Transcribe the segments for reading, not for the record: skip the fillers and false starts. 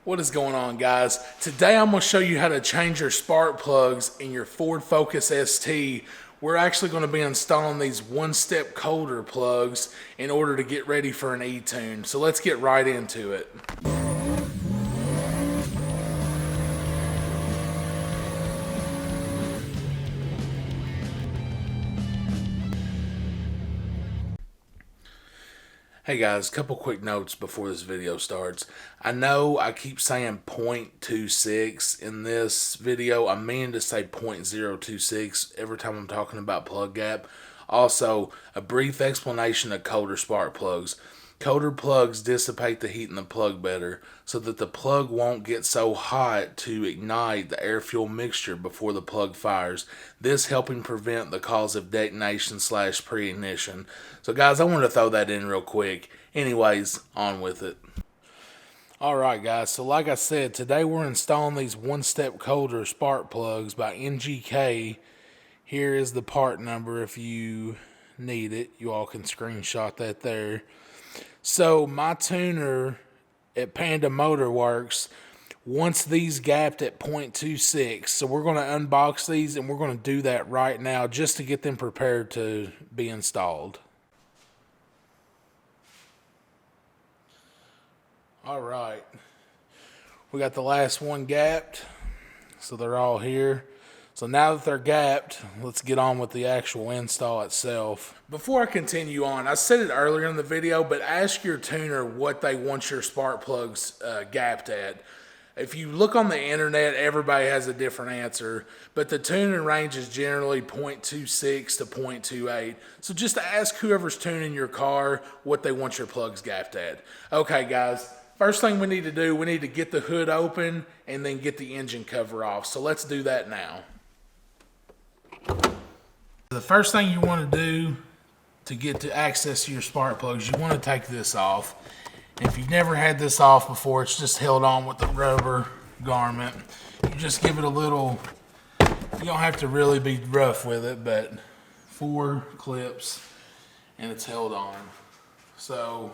What is going on, guys? Today I'm going to show you how to change your spark plugs in your Ford Focus ST. We're actually going to be installing these one-step colder plugs in order to get ready for an e-tune. So let's get right into it. Hey guys, a couple quick notes before this video starts. I know I keep saying 0.26 in this video. I mean to say 0.026 every time I'm talking about plug gap. Also, a brief explanation of colder spark plugs. Colder plugs dissipate the heat in the plug better so that the plug won't get so hot to ignite the air-fuel mixture before the plug fires, this helping prevent the cause of detonation / pre-ignition. So guys, I wanted to throw that in real quick. Anyways, on with it. Alright guys, so like I said, today we're installing these one-step colder spark plugs by NGK. Here is the part number if you need it. You all can screenshot that there. So my tuner at Panda Motor Works wants these gapped at 0.26. So we're going to unbox these and we're going to do that right now just to get them prepared to be installed. All right. We got the last one gapped. So they're all here. So now that they're gapped, let's get on with the actual install itself. Before I continue on, I said it earlier in the video, but ask your tuner what they want your spark plugs gapped at. If you look on the internet, everybody has a different answer, but the tuning range is generally 0.26 to 0.28. So just ask whoever's tuning your car what they want your plugs gapped at. Okay, guys. First thing we need to do, we need to get the hood open and then get the engine cover off. So let's do that now. The first thing you want to do to get to access to your spark plugs, you want to take this off. If you've never had this off before, it's just held on with the rubber garment. You just give it a little, you don't have to really be rough with it, but 4 clips and it's held on. So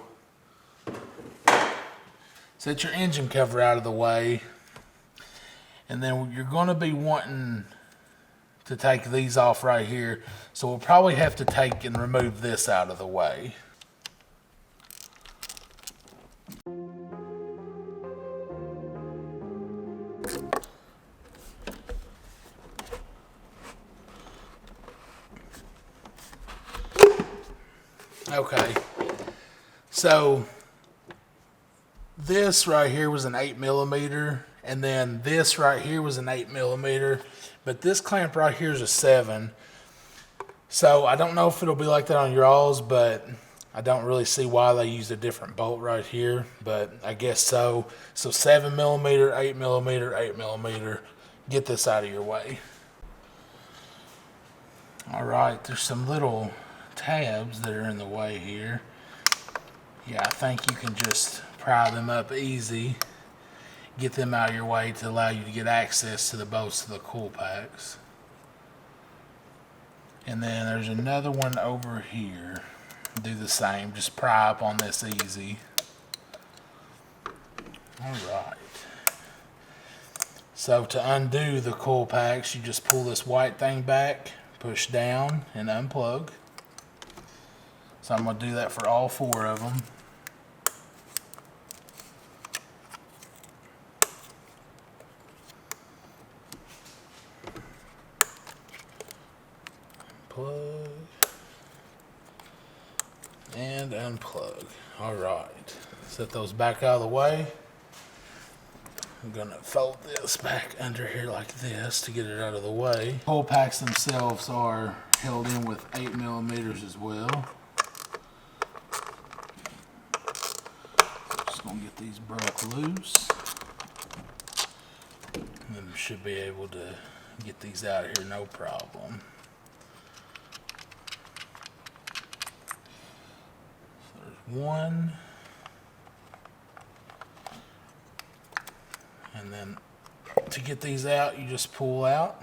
set your engine cover out of the way, and then you're going to be wanting to take these off right here. So we'll probably have to take and remove this out of the way. Okay, so this right here was an 8mm, and then this right here was an 8mm, but this clamp right here is a 7. So I don't know if it'll be like that on y'all's, but I don't really see why they used a different bolt right here, but I guess so. So 7mm, 8mm, 8mm. Get this out of your way. All right, there's some little tabs that are in the way here. Yeah, I think you can just pry them up easy, get them out of your way to allow you to get access to the bolts to the coil packs. And then there's another one over here. Do the same, just pry up on this easy. Alright. So to undo the coil packs, you just pull this white thing back, push down, and unplug. So I'm going to do that for all 4 of them. Plug and unplug. All right, set those back out of the way. I'm gonna fold this back under here like this to get it out of the way. Coil packs themselves are held in with 8mm as well. Just gonna get these broke loose, and then we should be able to get these out of here no problem. One, and then to get these out, you just pull out.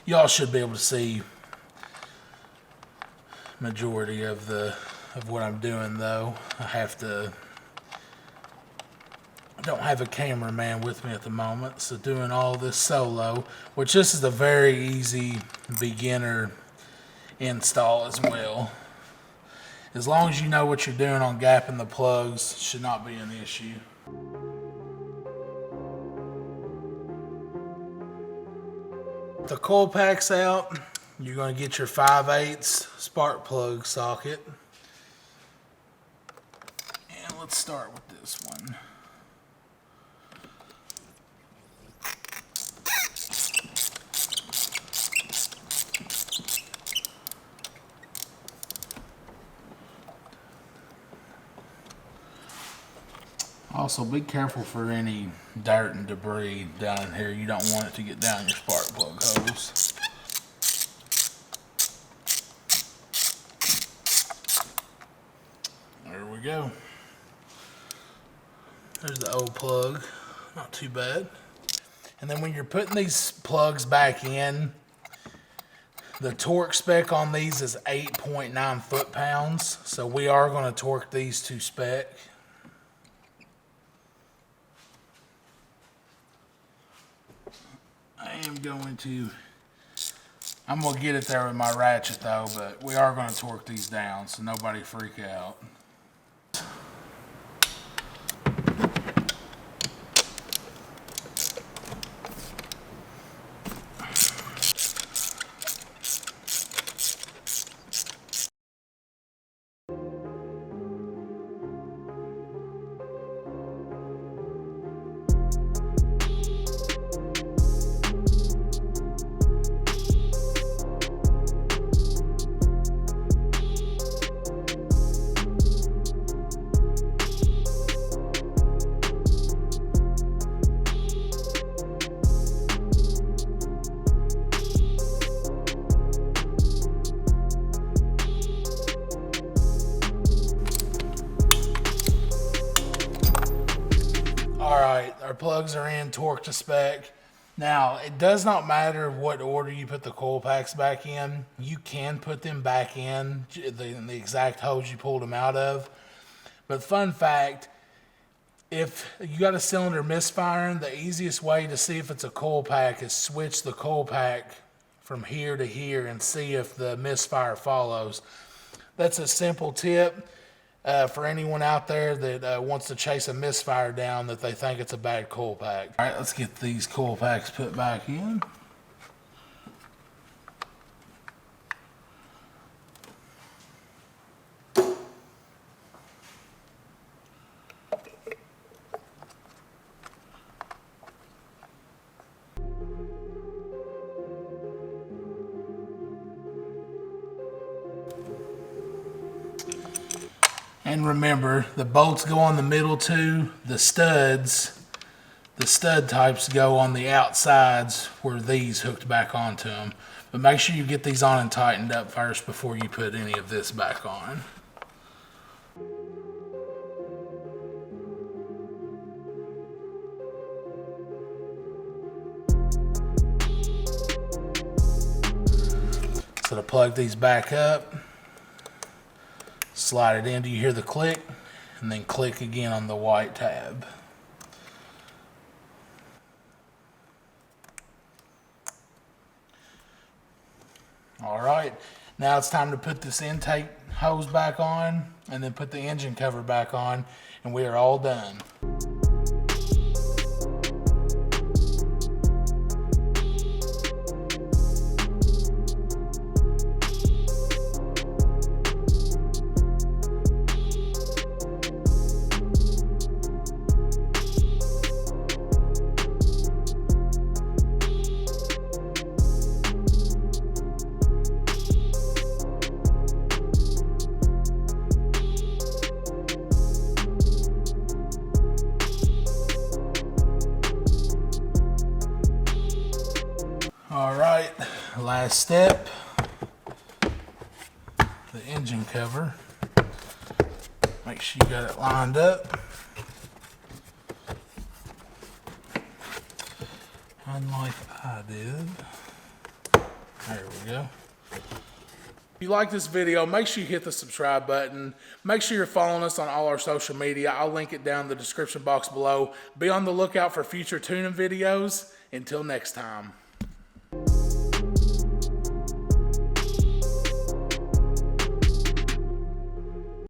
Y'all should be able to see majority of what I'm doing, though. I have to don't have a cameraman with me at the moment, so doing all this solo, which this is a very easy beginner install as well. As long as you know what you're doing on gapping the plugs, should not be an issue. The coil pack's out. You're going to get your 5/8 spark plug socket. And let's start with this one. Also, be careful for any dirt and debris down in here. You don't want it to get down your spark plug hose. There we go. There's the old plug. Not too bad. And then when you're putting these plugs back in, the torque spec on these is 8.9 foot-pounds. So we are going to torque these to spec. I'm going to get it there with my ratchet though, but we are going to torque these down, so nobody freak out. Alright, our plugs are in, torque to spec. Now, it does not matter what order you put the coil packs back in. You can put them back in the exact hose you pulled them out of. But fun fact, if you got a cylinder misfiring, the easiest way to see if it's a coil pack is switch the coil pack from here to here and see if the misfire follows. That's a simple tip. For anyone out there that wants to chase a misfire down that they think it's a bad coil pack. All right, let's get these coil packs put back in. And remember, the bolts go on the middle too. The stud types go on the outsides where these hooked back onto them. But make sure you get these on and tightened up first before you put any of this back on. So to plug these back up, slide it in. Do you hear the click? And then click again on the white tab. All right, now it's time to put this intake hose back on and then put the engine cover back on, and we are all done. All right, last step, the engine cover. Make sure you got it lined up. Unlike I did. There we go. you like this video, make sure you hit the subscribe button. Make sure you're following us on all our social media. I'll link it down in the description box below. Be on the lookout for future tuning videos. Until next time.